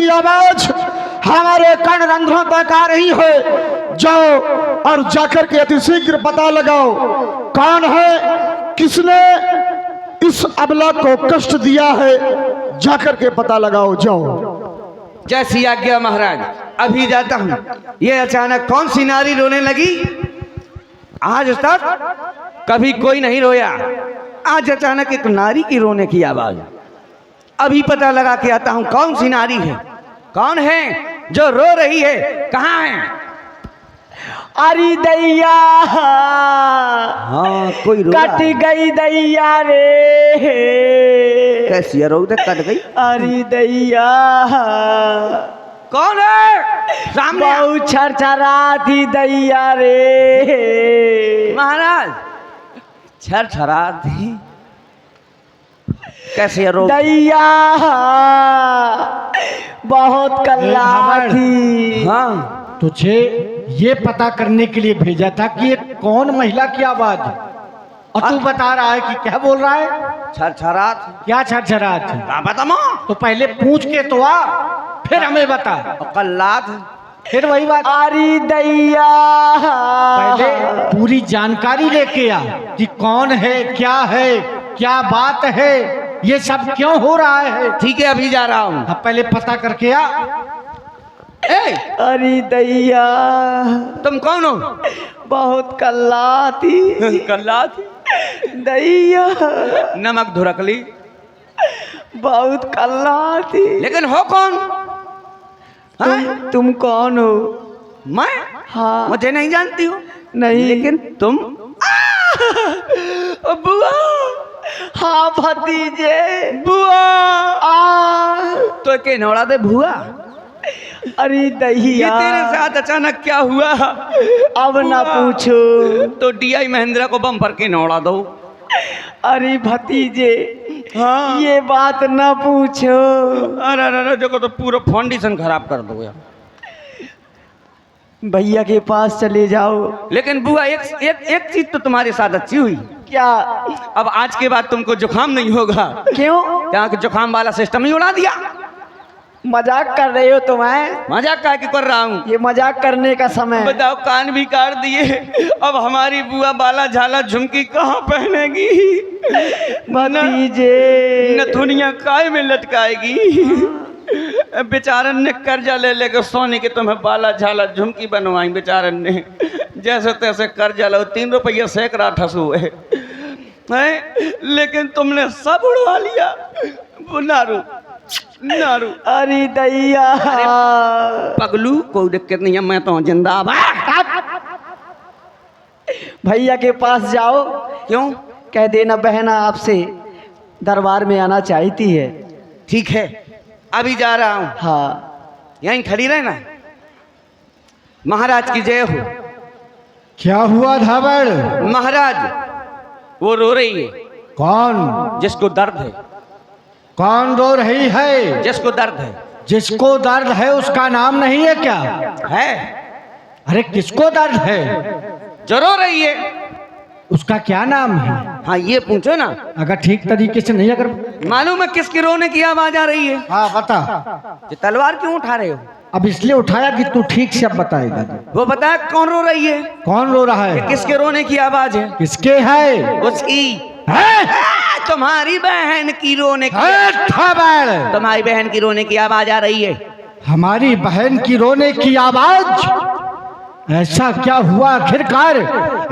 की आवाज हमारे कर्ण रंध्रों तक आ रही है। जाओ और जाकर के अति शीघ्र पता लगाओ कौन है, किसने इस अबला को कष्ट दिया है, जाकर के पता लगाओ। जाओ। जैसी आज्ञा महाराज, अभी जाता हूं। ये अचानक कौन सी नारी रोने लगी? आज तक कभी कोई नहीं रोया, आज अचानक एक नारी की रोने की आवाज। अभी पता लगा के आता हूं कौन सी नारी है, कौन है जो रो रही है, कहाँ है? अरे दैया, हाँ कोई रो कट गई दैया रे। कैसी रो कट गई? अरे दैया, कौन है सामने? बहुत छरछराती दैया रे। महाराज छरछराती कैसे रो? दैया बहुत कल्लाती। हाँ तुझे ये पता करने के लिए भेजा था कि ये कौन महिला की आवाज है, और तू बता रहा है कि क्या बोल रहा है? छरछरात। क्या छरछरात है? क्या बता माँ? तो पहले पूछ के तो आ, फिर हमें बता। कल्लात, फिर वही बात, अरे दैया पहले पूरी जानकारी लेके आ कि कौन है, क्या बात है, ये सब क्यों हो रहा है। ठीक है अभी जा रहा हूँ। अब पहले पता करके आ। ए, अरे दैया तुम कौन हो? बहुत कल्लाती। कल्लात दैया नमक धुरकली। बहुत कल्लाती। लेकिन हो कौन? तुम कौन हो? मैं? हाँ। मुझे नहीं जानती हो। नहीं। लेकिन तुम? बुआ। हाँ भतीजे। बुआ। तो के नौड़ा दे बुआ। अरे ये दैया, तेरे साथ अचानक क्या हुआ? अब ना पूछो। तो DI महिंद्रा को बम पर के नौड़ा दो। अरे भतीजे, हाँ। ये बात ना पूछो। अरे अरे देखो तो पूरा फाउंडेशन खराब कर दो यार। भैया के पास चले जाओ। लेकिन बुआ एक चीज तो तुम्हारे साथ अच्छी हुई। क्या? अब आज के बाद तुमको जुकाम नहीं होगा। क्यों? यहाँ के जुकाम वाला सिस्टम ही उड़ा दिया। मजाक कर रहे हो तुम्हें? मजाक का कर रहा हूँ। ये मजाक करने का समय। बताओ, कान भी काट दिए, अब हमारी बुआ बाला झाला झुमकी कहाँ पहनेगी? भतीजे, नथुनिया काय में लटकाएगी? बेचारन ने कर्जा ले लेकर सोने के तुम्हें बाला झाला झुमकी बनवाई। बेचारन ने जैसे तैसे कर्जा लो, 3 रुपया सैकड़ा ठसू है, लेकिन तुमने सब उड़वा लिया। नारू नारू। अरे दैया, पगलू कोई दिक्कत नहीं है, मैं तो जिंदाबाद। भैया के पास जाओ। क्यों? कह देना बहना आपसे दरबार में आना चाहती है। ठीक है अभी जा रहा हूँ। हाँ। यहीं खड़ी रहना। महाराज की जय हो। क्या हुआ धावड़? महाराज वो रो रही है। कौन? जिसको दर्द है। कौन रो रही है? जिसको दर्द है। जिसको दर्द है उसका नाम नहीं है क्या? है। अरे किसको दर्द है? जो रो रही है उसका क्या नाम है? हाँ ये पूछो ना। अगर ठीक तरीके से नहीं, अगर मालूम है किसकी रोने की आवाज आ रही है? हाँ बता। ये तलवार क्यों उठा रहे हो? अब इसलिए उठाया कि तू ठीक से अब बताएगा। वो बताया कौन रो रही है? कौन रो रहा है? किसके रोने की आवाज है? किसके है? उसकी। है? तुम्हारी बहन की रोने की। धावड़, तुम्हारी बहन की रोने की आवाज आ रही है। हमारी बहन की रोने की आवाज? ऐसा क्या हुआ आखिरकार?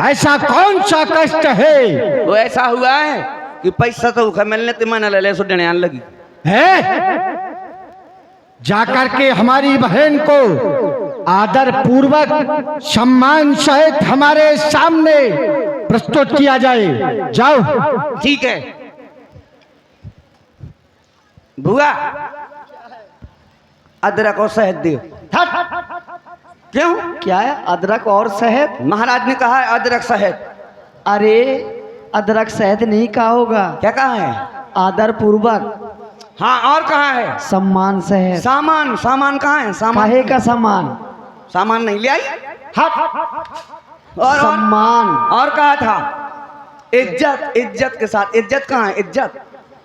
ऐसा कौन सा कष्ट है? वो ऐसा हुआ है कि पैसा तो उखा मिलने ते मन ले सो डने आने लगी है? जाकर के हमारी बहन को आदर पूर्वक सम्मान सहित हमारे सामने प्रस्तुत किया जाए। जाओ। ठीक है। बुआ अदरक और शहद दियो। क्यों? क्या है? अदरक और शहद? महाराज ने कहा है अदरक शहद। अरे अदरक शहद नहीं कहा होगा। क्या कहा है? आदर पूर्वक। हाँ और कहा है? सम्मान शहद। सामान। सामान कहाँ है? सामान काहे का सम्मान? सामान नहीं ले आई। और सम्मान। और कहा था इज्जत। इज्जत के साथ। इज्जत कहाँ है? इज्जत।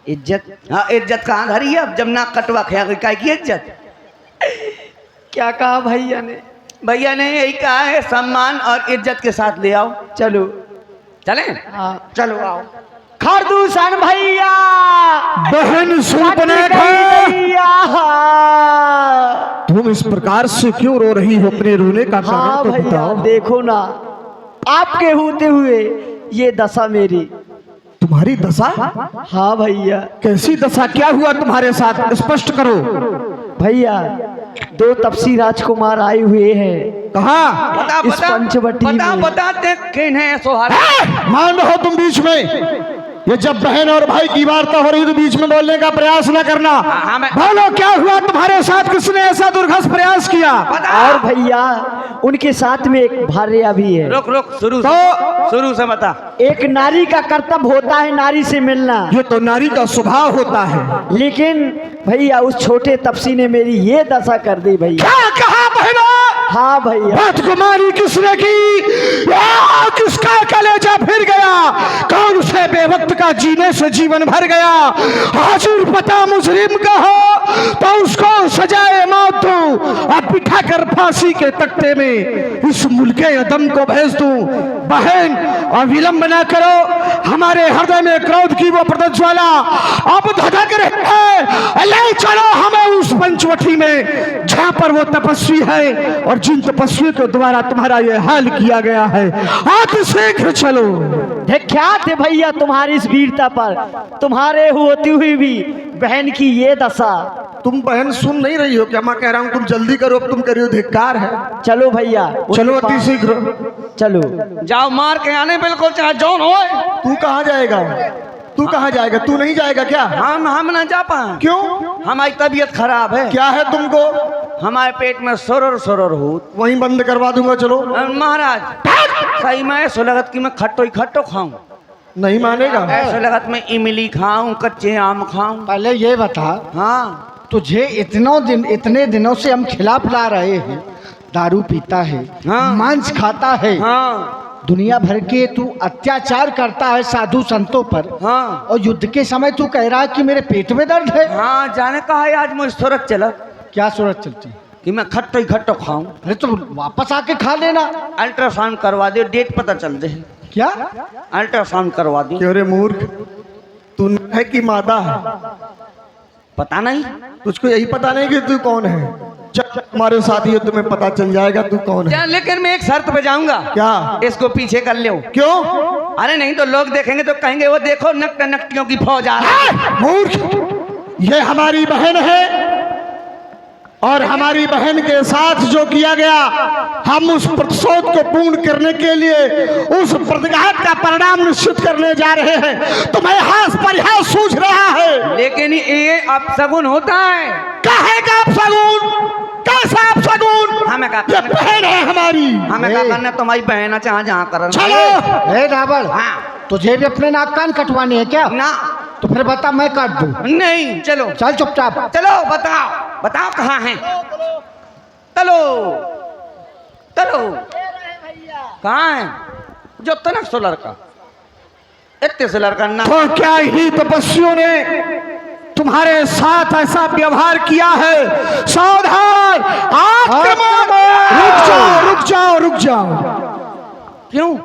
इज्जत। हाँ इज्जत कहाँ धरी है? अब जब नाक कटवा खया काय की इज्जत? क्या कहा भैया ने? भैया ने यही कहा है, सम्मान और इज्जत के साथ ले आओ। चलो। चलें? हाँ चलो आओ। खरदूषण भैया, बहन सुपने भैया। तुम इस प्रकार से क्यों रो रही हो? अपने रोने का हाँ कारण तो भैया, बताओ। देखो ना, आपके होते हुए ये दशा मेरी। तुम्हारी दशा? हाँ भैया। कैसी दशा? क्या हुआ तुम्हारे साथ? स्पष्ट करो। भैया, 2 तपसी राजकुमार आए हुए हैं। कहाँ? बता इस पंचवटी में। बताते किन है सोहार? मान रहो तुम बीच में। ये जब बहन और भाई की वार्ता हो रही तो बीच में बोलने का प्रयास न करना। बोलो, क्या हुआ तुम्हारे साथ? किसने ऐसा दुर्घस प्रयास किया? और भैया, उनके साथ में एक भार्या भी है। रुक शुरू से बता। एक नारी का कर्तव्य होता है नारी से मिलना। ये तो नारी का स्वभाव होता है। लेकिन भैया, उस छोटे तपसी ने मेरी ये दशा कर दी भैया। क्या कहा बहनों? हाँ भैया। राजकुमारी किसने की? किसका कलेजा फिर गया? कौन उसे बेवक्त का जीने से जीवन भर गया? हाजिर पता मुजरिम का हो तो उसको सजाए मौत दूं, अब बिठा कर फांसी के तख्ते में इस मुल्के अदम को भेज दूं। बहन, और विलंब न करो। हमारे हृदय में क्रोध की वो प्रज्वाला अब धधक रही है। ले चलो हमें उस पंचवटी में जहां पर वो तपस्वी है और जिन तपस्वी के द्वारा तुम्हारा ये हाल किया गया है। आप शीघ्र चलो। क्या थे भैया तुम्हारी इस वीरता पर? तुम्हारे होती हुई भी बहन की ये दशा। तुम बहन सुन नहीं रही हो क्या? मैं कह रहा हूं तुम जल्दी करो, अब तुम करियो, धिक्कार है। चलो भैया, चलो अति शीघ्र। चलो। जाओ, मार के आने, बिल्कुल चाहे जौन हो। तू कहाँ जाएगा? तू कहाँ जाएगा? तू नहीं जाएगा क्या? हम ना जा पाए। क्यों? हमारी तबीयत खराब है। क्या है तुमको? हमारे पेट में सुरर हो। वहीं बंद करवा दूंगा। चलो। महाराज, सही में ऐसा लगत कि मैं खट्टो खाऊं। नहीं मानेगा। ऐसा लगत मैं इमली खाऊं, कच्चे आम खाऊं। पहले ये बता, हाँ, तुझे इतने दिनों से हम खिला पिला रहे हैं, दारू पीता है, हाँ। मांस खाता है, हाँ, दुनिया भर के तू अत्याचार करता है साधु संतों पर, हाँ, और युद्ध के समय तू कह रहा है कि मेरे पेट में दर्द है। हाँ। जाने कहा है आज मुझे सूरत चला क्या सूरत चलती है? कि मैं खट्टो खाऊं। अरे तो वापस आके खा लेना। अल्ट्रासाउंड करवा दे, डेट पता चल दे। क्या? अल्ट्रासाउंड करवा दी। क्यों रे मूर्ख? तू है कि मादा है? पता नहीं। तुझको यही पता नहीं कि तू कौन है? चल हमारे साथ ही, तुम्हें पता चल जाएगा तू कौन है। लेकिन मैं एक शर्त पे जाऊंगा। क्या? इसको पीछे कर लो। क्यों? अरे नहीं तो लोग देखेंगे तो कहेंगे वो देखो नकटियों की फौज आ रही है। मूर्ख, ये हमारी बहन है और हमारी बहन के साथ जो किया गया, हम उस प्रतिशोध को पूर्ण करने के लिए उस प्रतिघात का परिणाम निश्चित करने जा रहे हैं। तुम्हें हास परिहास सूझ रहा है। लेकिन ये अपशगुन होता है। काहे का अपशगुन? कैसा अपशगुन? हमें का ये बहन है हमारी। हमें क्या करना? तुम्हारी बहन चाहे जहाँ कर। चलो। हे रावण, हाँ। तुझे भी अपने नाक कान कटवाने हैं क्या? ना, तो फिर बता, मैं काट दूं। नहीं। चलो चल चुपचाप। चलो, बताओ कहाँ हैं? चलो कहाँ है? जो तनक सो लड़का, इतने से लड़का ना। तो क्या ही तपस्वियों ने तुम्हारे साथ ऐसा व्यवहार किया है? सावधान! आक्रमण! रुक जाओ। क्यों?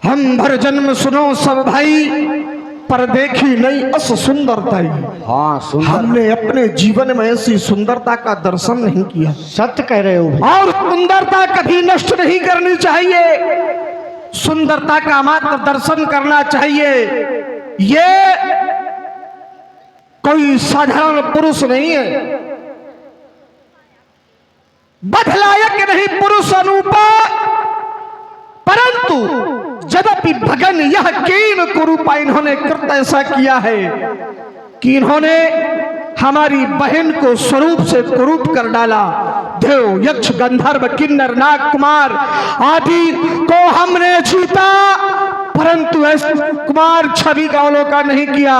हम भर जन्म सुनो सब भाई, पर देखी नहीं अस सुंदरता। हाँ, सुंदर। हमने अपने जीवन में ऐसी सुंदरता का दर्शन नहीं किया। सत्य कह रहे हो भाई। और सुंदरता कभी नष्ट नहीं करनी चाहिए। सुंदरता का मात्र दर्शन करना चाहिए। ये कोई साधारण पुरुष नहीं है, बदलायक नहीं पुरुष अनूपा, परंतु यद्यपि भगन यह कीन कुरूपा, इन्होंने कृत ऐसा किया है कि इन्होंने हमारी बहन को स्वरूप से कुरूप कर डाला। देव, यक्ष, गंधर्व, किन्नर, नाग, कुमार आदि को हमने जीता, परंतु ऐसे कुमार छवि का अवलोकन नहीं किया।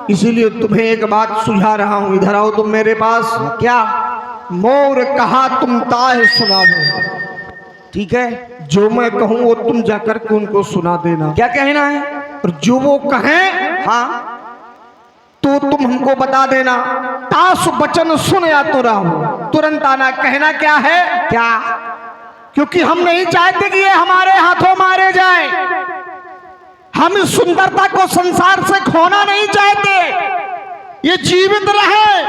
इसीलिए तुम्हें एक बात सुझा रहा हूं। इधर आओ तुम मेरे पास। क्या? मोर कहा तुम ताह सुना दो। ठीक है, जो मैं कहूं वो तुम जाकर के उनको सुना देना। क्या कहना है? और जो वो कहें हाँ, तो तुम हमको बता देना। तास वचन सुन या तो राम, तुरंत आना। कहना क्या है? क्या? क्योंकि हम नहीं चाहते कि ये हमारे हाथों मारे जाए। हम इस सुंदरता को संसार से खोना नहीं चाहते, ये जीवित रहे,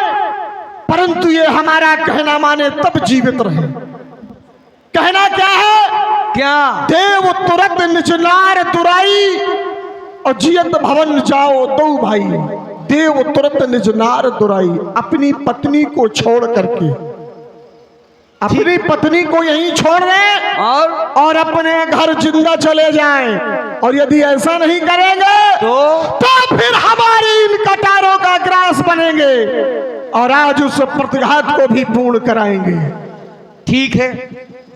परंतु ये हमारा कहना माने तब जीवित रहे। कहना क्या है? क्या? देव तुरंत निचनार दुराई और जियत भवन जाओ दो भाई। देव तुरंत निजनार दुराई, अपनी पत्नी को छोड़ करके, अपनी पत्नी को यहीं छोड़ दें और अपने घर जिंदा चले जाएं। और यदि ऐसा नहीं करेंगे तो फिर हमारी इन कटारों का ग्रास बनेंगे और आज उस प्रतिघात को भी पूर्ण कराएंगे। ठीक है,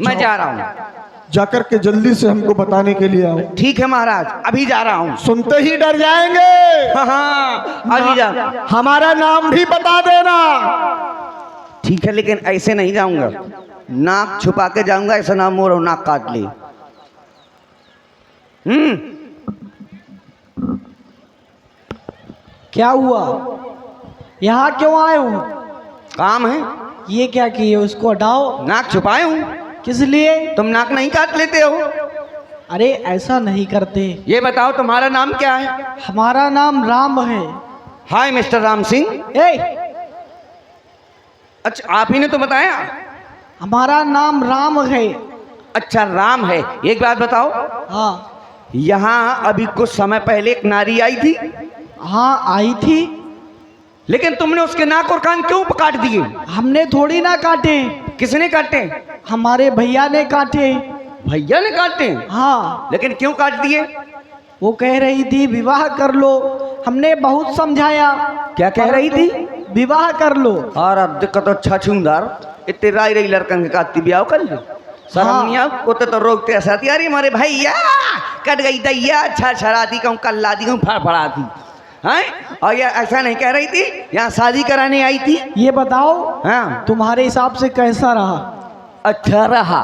मैं जा रहा हूँ। जाकर के जल्दी से हमको बताने के लिए आओ। ठीक है महाराज, अभी जा रहा हूँ। सुनते ही डर जाएंगे। हाँ, अभी जा। हमारा नाम भी बता देना। ठीक है, लेकिन ऐसे नहीं जाऊंगा, नाक छुपा के जाऊंगा, ऐसा ना मोर नाक काट ली। क्या हुआ? यहाँ क्यों आए हो? काम है। ये क्या किए? उसको हटाओ। नाक छुपाए हूँ। किस लिए? तुम नाक नहीं काट लेते हो? अरे ऐसा नहीं करते। ये बताओ तुम्हारा नाम क्या है? हमारा नाम राम है। हाय मिस्टर राम सिंह। अच्छा, आप ही ने तो बताया। हमारा नाम राम है। अच्छा, राम है। एक बात बताओ, हाँ। यहाँ अभी कुछ समय पहले एक नारी आई थी। हाँ, आई थी। लेकिन तुमने उसके नाक और कान क्यों काट दिए? हमने थोड़ी ना काटे। किसने काटे? हमारे भैया ने काटे। भैया ने काटे? हाँ। लेकिन क्यों काट दिए? वो कह रही थी विवाह कर लो। हमने बहुत समझाया। क्या कह रही थी? विवाह कर लो। और अब दिक्कत तो छछूंदार इतने राय रही लड़कन के काटती ब्याह कर ली। शर्म नहीं आओ को तो रोकते ऐसा थी। अरे हमारे भैया कट गई दैया, छड़छड़ाती कहूँ, कल्लाती कहूँ, फड़फड़ाती हैं। और ये ऐसा नहीं कह रही थी, यहाँ शादी कराने आई थी। ये बताओ, हाँ, तुम्हारे हिसाब से कैसा रहा? अच्छा रहा।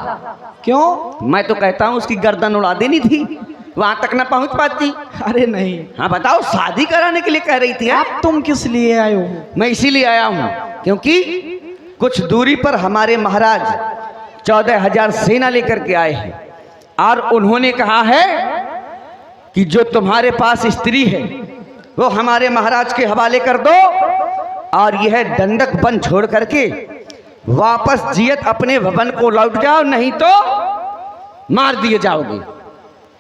क्यों? मैं तो कहता हूँ उसकी गर्दन उड़ा देनी थी, वहां तक ना पहुंच पाती। अरे नहीं। हाँ बताओ, शादी कराने के लिए कह रही थी। अब तुम किस लिए आए हो? मैं इसीलिए आया हूँ क्योंकि कुछ दूरी पर हमारे महाराज 14,000 सेना लेकर के आए हैं और उन्होंने कहा है कि जो तुम्हारे पास स्त्री है वो हमारे महाराज के हवाले कर दो और यह दंडक वन छोड़ करके वापस जियत अपने भवन को लौट जाओ, नहीं तो मार दिए जाओगे।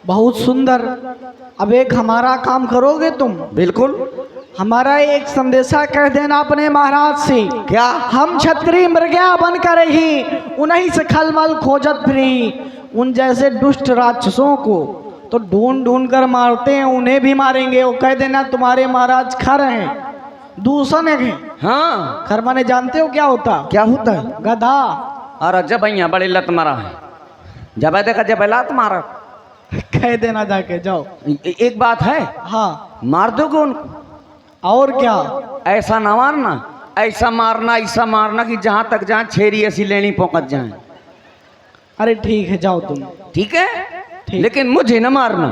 बहुत सुंदर। अब एक हमारा काम करोगे तुम? बिल्कुल। हमारा एक संदेशा कह देना अपने महाराज से। क्या? हम क्षत्रिय मृग्या बन कर ही उन्हीं से खलमल खोजत फिरी। उन जैसे दुष्ट राक्षसों को तो ढूंढ ढूंढ कर मारते हैं, उन्हें भी मारेंगे। वो कह देना तुम्हारे महाराज खर हैं, दूषण है। हाँ, खर माने जानते हो क्या होता? क्या होता है? गधा। और जब भैया बड़े लत मारा है, जब देखा जब लात मारा, कह देना जाके जाओ। एक बात है। हाँ। मार दोगे उनको? और क्या? ऐसा ना मारना, ऐसा मारना, ऐसा मारना कि जहां तक जहां छेरी ऐसी लेनी पहुंच जाए। अरे ठीक है, जाओ तुम। ठीक है, ठीक। लेकिन मुझे ना मारना।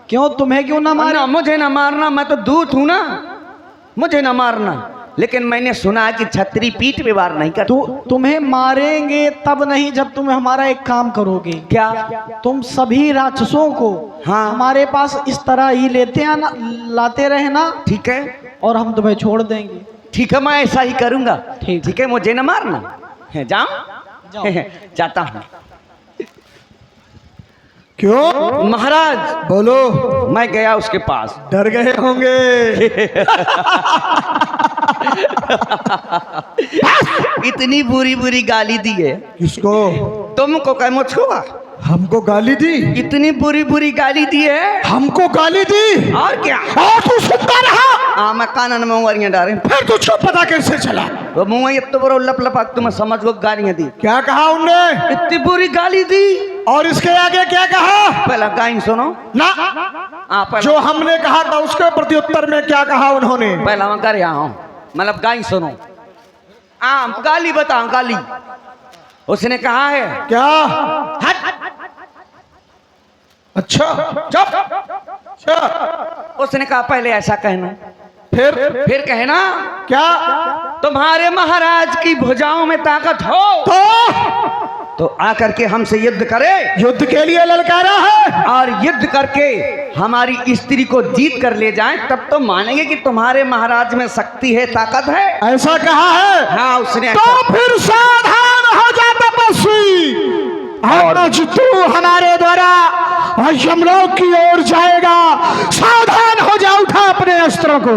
क्यों? तुम्हें क्यों ना मारना? मुझे ना मारना, मैं तो दूत हूं ना, मुझे ना मारना। लेकिन मैंने सुना है कि छतरी पीठ पे वार नहीं करती। तुम्हें मारेंगे तब नहीं जब तुम हमारा एक काम करोगे। क्या? तुम सभी राक्षसों को हाँ, हमारे पास इस तरह ही लेते आना, लाते रहना। ठीक है, और हम तुम्हें छोड़ देंगे। ठीक है, मैं ऐसा ही करूंगा। ठीक। ठीक है, मुझे ना मारना है। जाओ। जाता हूँ। क्यों? महाराज बोलो। मैं गया उसके पास। डर गए होंगे। इतनी बुरी बुरी गाली दी है। किसको? तुमको क्या? मुझको? हमको गाली दी? इतनी बुरी बुरी गाली दी है। हमको गाली दी? और क्या? और तू सुनता रहा? हाँ, मैं कानन में उंगलियां डाले। फिर तुझको पता कैसे चला? वो मुंह ये तो बड़ो लप लपाक, तुम्हें समझ लो गालियां दी। क्या कहा उनने? इतनी बुरी गाली दी। और इसके आगे क्या कहा? पहला गाइन सुनो ना। पहला, जो हमने कहा था उसके प्रत्युत्तर में क्या कहा उन्होंने? पहला मैं कर रहा हूँ, मतलब गाइन सुनो। गाली बताओ, गाली। उसने कहा है क्या? हट। अच्छा, चुप। अच्छा। उसने कहा पहले ऐसा कहना, फिर कहना क्या? तुम्हारे महाराज की भुजाओं में ताकत हो तो आकर के हमसे युद्ध करे, युद्ध के लिए ललकारा है, और युद्ध करके हमारी स्त्री को जीत कर ले जाएं, तब तो मानेंगे कि तुम्हारे महाराज में शक्ति है, ताकत है। ऐसा कहा है। हाँ, उसने तो फिर सावधान हो जा तपस्वी, आज तू हमारे द्वारा यमलोक की ओर जाएगा, सावधान हो जा, उठा अपने अस्त्रों को।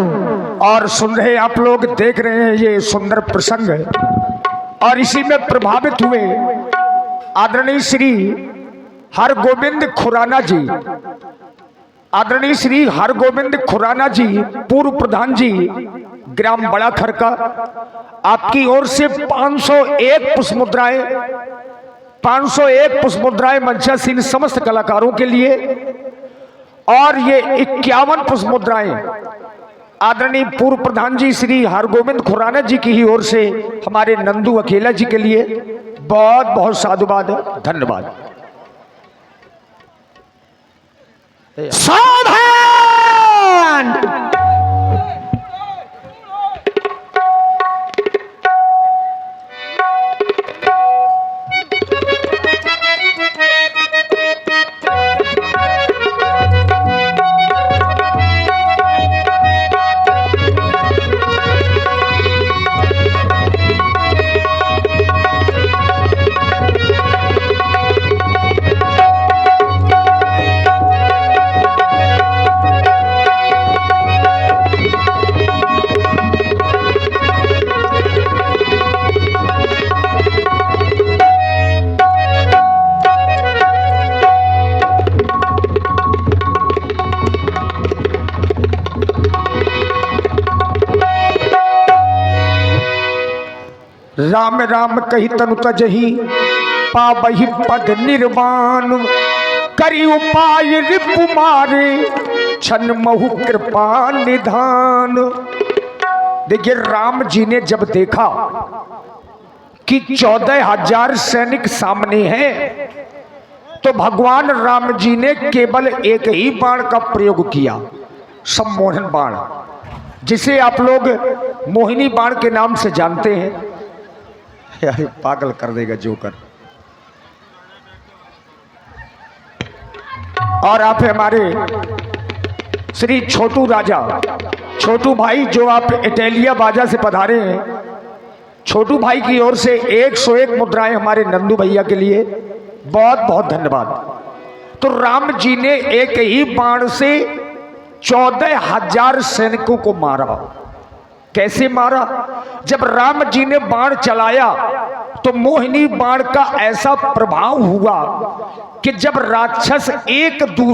और सुन रहे आप लोग, देख रहे हैं ये सुंदर प्रसंग, और इसी में प्रभावित हुए आदरणीय श्री हरगोविंद खुराना जी, आदरणीय श्री हरगोविंद खुराना जी, पूर्व प्रधान जी, ग्राम बड़ा खरका, आपकी ओर से 501 पुष्पमुद्राएं, 501 पुष्पमुद्राएं मंचासीन समस्त कलाकारों के लिए, और ये 51 पुष्पमुद्राएं आदरणीय पूर्व प्रधान जी श्री हरगोविंद खुराना जी की ही ओर से हमारे नंदू अकेला जी के लिए बहुत बहुत साधुवाद, धन्यवाद। सावधान! राम राम कही तनु तजही, पावहि पद निर्वाण, करी उपाय रिपु मारे, छन महु कृपा निधान। देखिए, राम जी ने जब देखा कि 14,000 सैनिक सामने हैं, तो भगवान राम जी ने केवल एक ही बाण का प्रयोग किया, सम्मोहन बाण, जिसे आप लोग मोहिनी बाण के नाम से जानते हैं। यार पागल कर देगा जोकर। और आप हमारे श्री छोटू राजा, छोटू भाई, जो आप इटालिया बाजा से पधारे हैं, छोटू भाई की ओर से 101 मुद्राएं हमारे नंदू भैया के लिए, बहुत बहुत धन्यवाद। तो राम जी ने एक ही बाण से 14,000 सैनिकों को मारा। कैसे मारा? जब राम जी ने बाण चलाया तो मोहिनी बाण का ऐसा प्रभाव हुआ कि जब राक्षस एक दूसरे